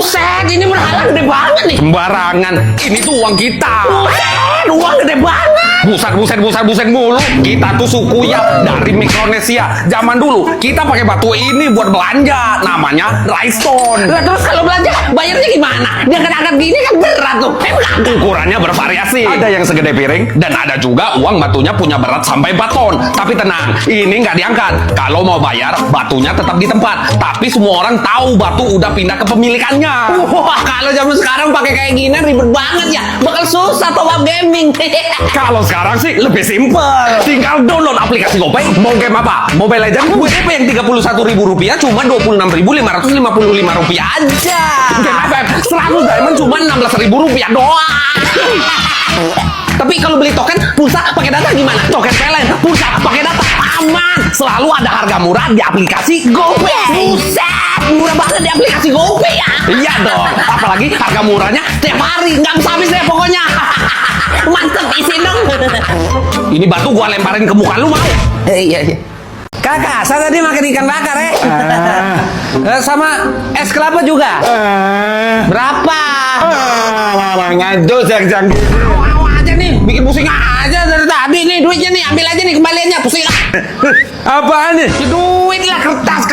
Buset, ini berhala gede banget nih. Sembarangan, ini tuh uang kita. Buset, uang gede banget. Buset mulu. Kita tuh suku ya dari Mikronesia. Zaman dulu kita pakai batu ini buat belanja. Namanya rhinestone. Lah terus kalau belanja bayarnya gimana? Dia angkat gini kan berat tuh. Ukurannya bervariasi. Ada yang segede piring dan ada juga uang batunya punya berat sampai 4 ton. Tapi tenang, ini nggak diangkat. Kalau mau bayar, batunya tetap di tempat. Tapi semua orang tahu batu udah pindah ke pemilikannya. Wah, kalau zaman sekarang pakai kayak gini ribet banget ya. Bakal susah top up gaming. Kalau sekarang sih lebih simpel. Tinggal download aplikasi GoPay. Mau game apa? Mobile Legends WP yang Rp31.000 cuma Rp26.555 aja. Game FF 100 diamond cuma Rp16.000 doang. Tapi kalau beli token pulsa pakai data gimana? Token PLN pulsa pakai data aman. Selalu ada harga murah di aplikasi GoPay. Buset, murah banget di aplikasi GoPay ya. Iya dong. Apalagi harga murahnya Tiap hari nggak bisa habis deh pokoknya. Mantep, isi dong. ini batu gua lemparin ke muka lu mau? Iya. Kakak, saya tadi makan ikan bakar sama es kelapa juga. Berapa? Ngantus yang Aja nih, bikin pusing aja dari tadi nih duitnya nih, ambil aja nih kembaliannya, pusing. apaan nih? Ya, duit lah, kertas,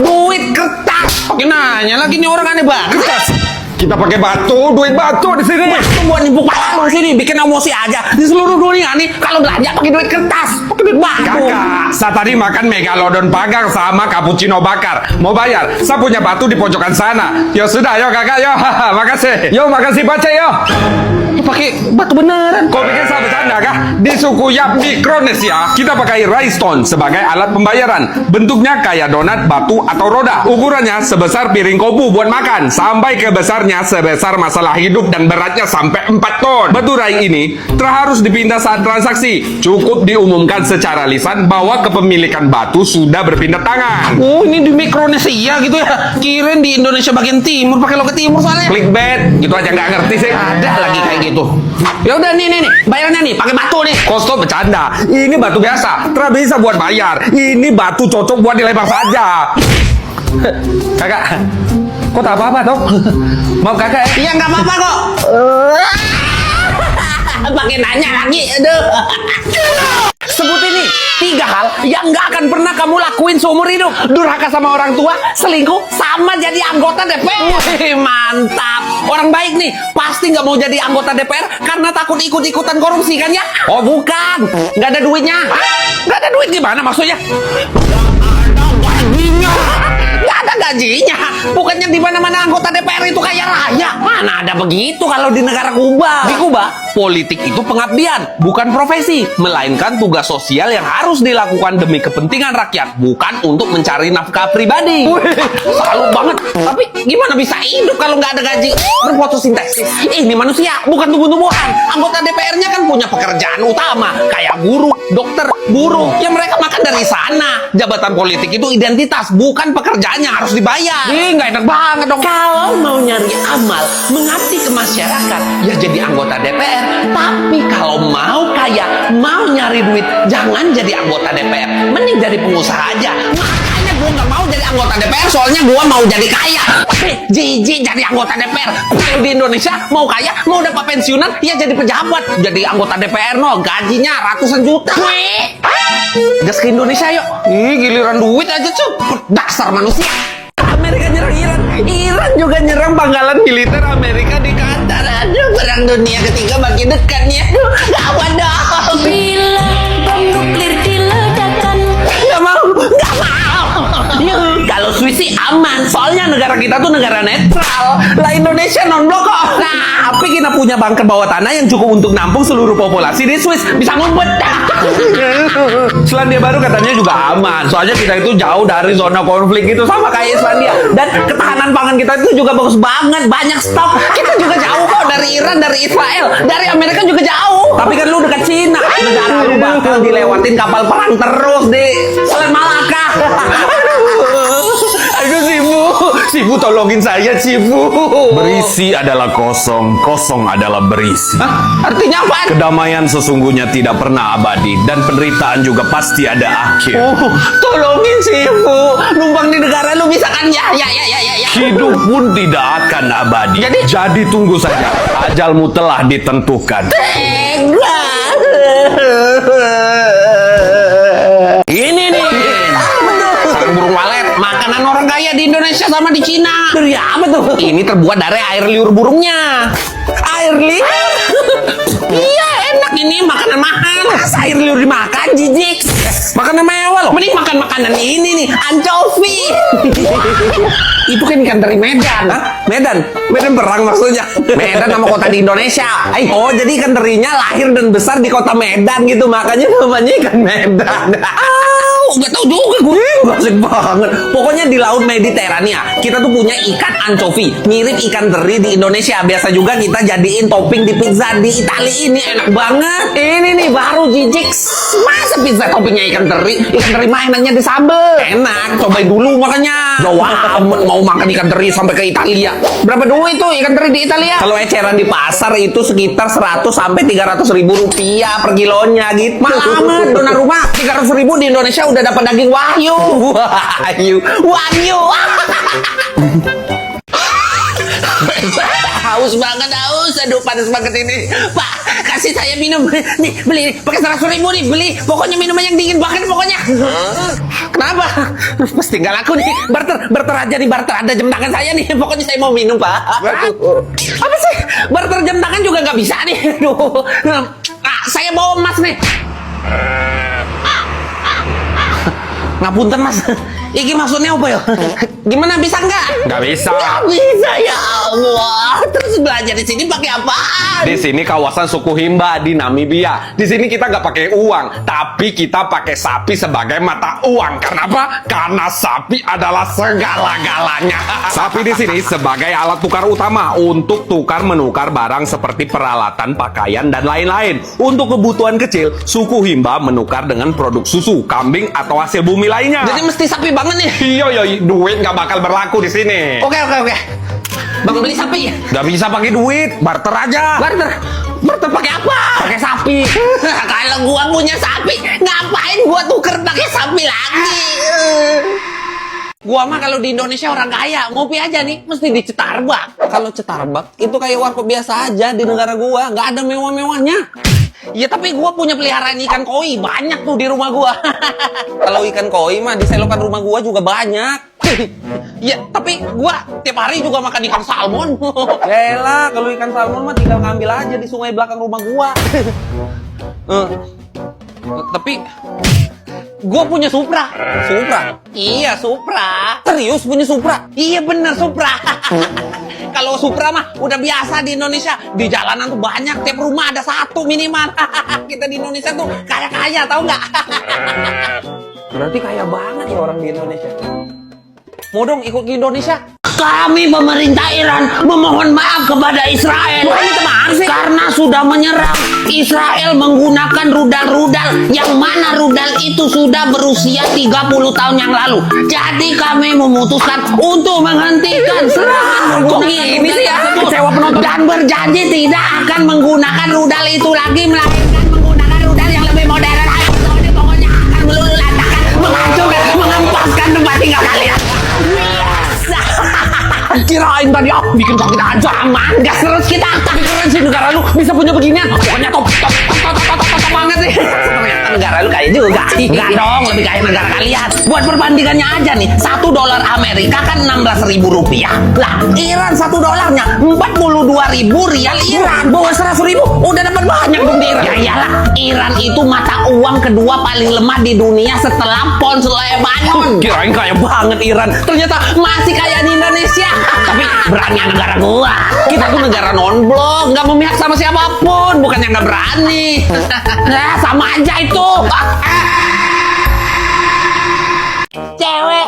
duit kertas. Pakai nanya lagi nih orang aneh banget. Kita pakai batu, duit batu di sini. Batu buat nimpuk pala lu sini, bikin emosi aja. Di seluruh dunia nih, kalau belanja pakai duit kertas, pakai duit batu. Kakak, saya tadi makan megalodon pagar sama cappuccino bakar. Mau bayar? Saya punya batu di pojokan sana. Yo sudah, yo kakak, yo. Makasih. Yo makasih baca yo. Pakai batu beneran. Kau pikir saya bercanda kah? Di suku Yap Mikronesia, kita pakai rhinestone sebagai alat pembayaran. Bentuknya kayak donat, batu, atau roda. Ukurannya sebesar piring kopu buat makan, sampai ke besarnya sebesar masalah hidup dan beratnya sampai 4 ton. Batu rai ini harus dipindah saat transaksi. Cukup diumumkan secara lisan bahwa kepemilikan batu sudah berpindah tangan. Oh, ini di Mikronesia gitu ya. Kirain di Indonesia bagian timur, pakai logat timur soalnya. Clickbait, gitu aja nggak ngerti sih. Ada lagi kayak gitu. Ya udah nih, bayarnya nih pakai batu nih. Kosto bercanda. Ini batu biasa, tidak bisa buat bayar. Ini batu cocok buat dilempar saja. Kakak, kok tak apa-apa toh? Maaf kakak ya? Iya nggak apa-apa kok. Pakai nanya lagi, aduh. Sebut ini 3 hal yang nggak akan pernah kamu lakuin seumur hidup. Durhaka sama orang tua, selingkuh, sama jadi anggota DPR. Wih, mantap. Orang baik nih pasti nggak mau jadi anggota DPR karena takut ikut-ikutan korupsi kan ya? Oh bukan, nggak ada duitnya. Nggak ada duit gimana maksudnya? Nggak ada gajinya. Bukannya di mana-mana anggota DPR itu kaya raya. Mana ada begitu kalau di negara Kuba. Di Kuba, politik itu pengabdian, bukan profesi, melainkan tugas sosial yang harus dilakukan demi kepentingan rakyat, bukan untuk mencari nafkah pribadi. Salut banget. Tapi gimana bisa hidup kalau nggak ada gaji? Berfotosintesis. Ini manusia, bukan tumbuh-tumbuhan. Anggota DPR-nya kan punya pekerjaan utama, kayak guru, dokter, buruh. Ya mereka makan dari sana. Jabatan politik itu identitas, bukan pekerjaan yang harus dibayar. Nggak enak banget dong. Kalau mau nyari amal, mengabdi ke masyarakat, ya jadi anggota DPR. Tapi kalau mau kaya, mau nyari duit, jangan jadi anggota DPR. Mending jadi pengusaha aja. Makanya gue nggak mau jadi anggota DPR, soalnya gue mau jadi kaya. Jijik jadi anggota DPR. Kalau di Indonesia mau kaya, mau dapat pensiunan, ya jadi pejabat. Jadi anggota DPR no, gajinya ratusan juta. Gas ke Indonesia yuk. Giliran duit aja cepet. Dasar manusia. Amerika nyerang Iran. Iran juga nyerang pangkalan militer Amerika di Qatar. Aduh, perang dunia ketiga makin dekat nih. Aduh, gawat dong. Bila bom nuklir diledakkan. Gak mau. Kalau Swiss sih aman, soalnya negara kita tuh negara netral. Lah Indonesia non-blok kok. Nah, tapi kita punya bunker bawah tanah yang cukup untuk nampung seluruh populasi di Swiss. Bisa ngumpet. Selandia Baru katanya juga aman. Soalnya kita itu jauh dari zona konflik gitu sama kayak Islandia. Dan ketahanan pangan kita itu juga bagus banget, banyak stok. Kita juga jauh kok dari Iran, dari Israel, dari Amerika juga jauh. Tapi kan lu dekat Cina, negara lu bakal dilewatin kapal perang terus di Selat Malaka. Aduh sibuk. Sifu tolongin saya, Sifu. Berisi adalah kosong, kosong adalah berisi. Hah? Artinya apa? Kedamaian sesungguhnya tidak pernah abadi dan penderitaan juga pasti ada akhir. Oh, tolongin Sifu. Numpang di negara lu bisa kan ya? Ya. Hidup pun tidak akan abadi. Jadi tunggu saja. Ajalmu telah ditentukan. Ini nih. Sarang burung walet, makanan orang kaya di Indonesia sama di Cina. Dari apa tuh? Ini terbuat dari air liur burungnya. Air liur? Iya, enak ini makanan mahal. Masa air liur dimakan, jijik? Makanan mewah loh. Mending makan makanan ini nih, ancovi. Itu kan ikan dari Medan. Hah? Medan? Medan perang maksudnya? Medan nama kota di Indonesia. Oh, jadi ikan terinya lahir dan besar di kota Medan gitu, makanya namanya ikan Medan. Gak tau juga gue. Asik banget. Pokoknya di laut Mediterania kita tuh punya ikan ancovi, mirip ikan teri di Indonesia. Biasa juga kita jadiin topping di pizza di Italia. Ini enak banget. Ini nih baru jijik. Masa pizza toppingnya ikan teri? Ikan teri mainannya di sambel. Enak, cobain dulu makanya. Jauh amat mau makan ikan teri sampai ke Italia. Berapa duit tuh ikan teri di Italia? Kalau eceran di pasar itu sekitar 100 sampai 300 ribu rupiah per kilonya gitu. Malaman dona rumah 300 ribu di Indonesia udah dapat daging wahyu. Wahyu. Haus banget, haus. Aduh, panas banget ini. Pak, kasih saya minum. Nih, beli. Pakai 100 ribu nih, beli. Pokoknya minuman yang dingin banget, pokoknya. Kenapa? Pasti nggak laku nih. Barter aja nih, barter. Ada jam tangan saya nih. Pokoknya saya mau minum, Pak. Apa sih? Barter jam tangan juga nggak bisa nih. Aduh. Saya bawa emas nih. Ngapunten mas, iki maksudnya apa ya? Gimana bisa nggak? Nggak bisa. Nggak bisa ya Allah. Terus belajar di sini pakai apaan? Di sini kawasan suku Himba di Namibia. Di sini kita nggak pakai uang, tapi kita pakai sapi sebagai mata uang. Kenapa? Karena sapi adalah segala-galanya. Sapi di sini sebagai alat tukar utama untuk tukar menukar barang seperti peralatan, pakaian dan lain-lain. Untuk kebutuhan kecil, suku Himba menukar dengan produk susu, kambing atau hasil bumi lainnya. Jadi mesti sapi banget nih. Iya, duit nggak bakal berlaku di sini. Oke. Bang beli sapi ya? Nggak bisa pakai duit, barter aja. Barter pakai apa? Pakai sapi. Kalau gua punya sapi, ngapain gua tuker pakai sapi lagi? Gua mah kalau di Indonesia orang kaya, ngopi aja nih, mesti di Starbucks. Kalau Starbucks itu kayak warkop biasa aja di negara gua, nggak ada mewah-mewahnya. Ya tapi gua punya peliharaan ikan koi, banyak tuh di rumah gua. Kalau ikan koi mah di selokan rumah gua juga banyak. Ya tapi gua tiap hari juga makan ikan salmon. Yaelah, kalau ikan salmon mah tinggal ngambil aja di sungai belakang rumah gua. Tapi gua punya Supra. Supra? Iya, Supra. Serius punya Supra? Iya bener, Supra. Kalau Supra mah udah biasa di Indonesia. Di jalanan tuh banyak, tiap rumah ada satu minimal. Kita di Indonesia tuh kaya-kaya, tahu nggak? Berarti kaya banget ya orang di Indonesia. Mau dong ikut ke Indonesia? Kami pemerintah Iran memohon maaf kepada Israel karena sudah menyerang. Israel menggunakan rudal-rudal yang mana rudal itu sudah berusia 30 tahun yang lalu. Jadi kami memutuskan untuk menghentikan serangan menggunakan rudal tersebut dan berjanji tidak akan menggunakan rudal itu lagi, melainkan menggunakan rudal yang lebih modern. Ayo, pokoknya akan meluluh lantakan, menghancurkan, mengempaskan tempat tinggal kalian. Kirain tadi bikin kok kita aja aman, gas terus kita. Tapi keren sih negara lu bisa punya beginian. Pokoknya top banget sih. Ternyata negara lu kaya juga. Enggak dong, lebih kaya negara kalian. Buat perbandingannya aja nih, $1 Amerika kan 16.000 rupiah. Lah, Iran $1-nya 42.000 rial Iran. Bawa 100.000 udah dapat banyak dong di Iran. Ya iyalah, Iran itu mata uang kedua paling lemah di dunia setelah pound Lebanon. Kirain kaya banget Iran. Ternyata masih kaya di Indonesia. Tapi berani negara gua. Kita tuh negara non-blok, nggak memihak sama siapapun. Bukan yang nggak berani. Nah, sama aja itu. Cewek,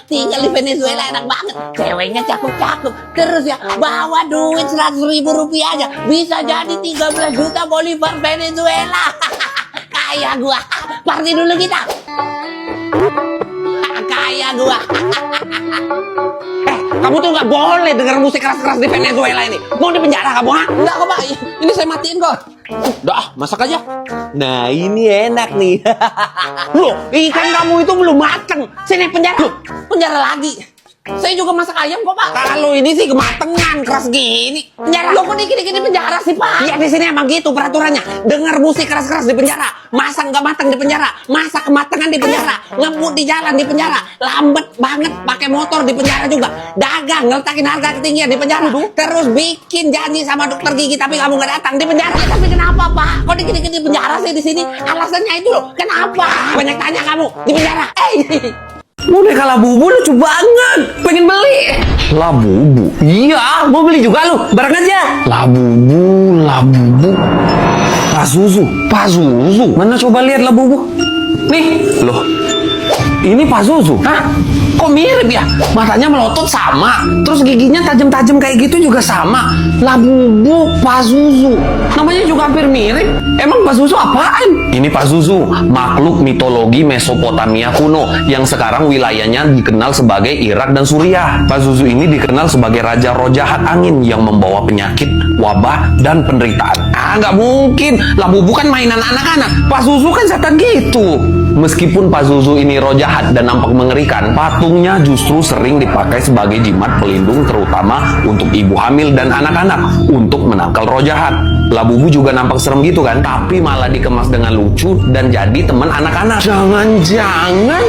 tinggal di Venezuela enak banget. Ceweknya cakep-cakep. Terus ya bawa duit 100.000 rupiah aja. Bisa jadi 13 juta bolivar Venezuela. Kaya gua. Party dulu kita. Kaya gua. Kamu tuh nggak boleh denger musik keras-keras di Venezuela ini. Mau di penjara kamu, ha? Enggak kok, Pak. Ini saya matiin kok. Udah, masak aja. Nah, ini enak nih. Loh, ikan kamu itu belum mateng. Sini penjara. Loh, penjara lagi. Saya juga masak ayam kok, Pak. Kalau ini sih kematangan, keras gini. Penjara. Loh, kok dikit-dikit di penjara sih, Pak? Ya, di sini emang gitu peraturannya. Dengar musik keras-keras di penjara. Masak nggak mateng di penjara. Masak kematangan di penjara. Ngebut di jalan di penjara. Lambat banget pakai motor di penjara juga. Dagang, ngeletakin harga ketinggian di penjara. Terus bikin janji sama dokter gigi tapi kamu nggak datang di penjara. Ya, tapi kenapa, Pak? Kok dikit-dikit di penjara sih di sini? Alasannya itu loh. Kenapa? Banyak tanya kamu di penjara. Boneka Labubu lucu banget. Pengen beli. Labubu. Iya, mau beli juga lu. Bareng aja. Labubu. Pazuzu. Mana coba lihat Labubu. Nih. Loh, ini Pazuzu. Hah? Kok mirip ya? Matanya melotot sama. Terus giginya tajam-tajam kayak gitu juga sama. Labubu, Pazuzu. Namanya juga hampir mirip. Emang Pazuzu apaan? Ini Pazuzu, makhluk mitologi Mesopotamia kuno yang sekarang wilayahnya dikenal sebagai Irak dan Suriah. Pazuzu ini dikenal sebagai raja roh jahat angin yang membawa penyakit, wabah, dan penderitaan. Nggak mungkin. Labubu kan mainan anak-anak. Pazuzu kan setan gitu. Meskipun Pazuzu ini roh jahat dan nampak mengerikan, patungnya justru sering dipakai sebagai jimat pelindung terutama untuk ibu hamil dan anak-anak untuk menangkal roh jahat. Labubu juga nampak serem gitu kan, tapi malah dikemas dengan lucu dan jadi teman anak-anak. Jangan-jangan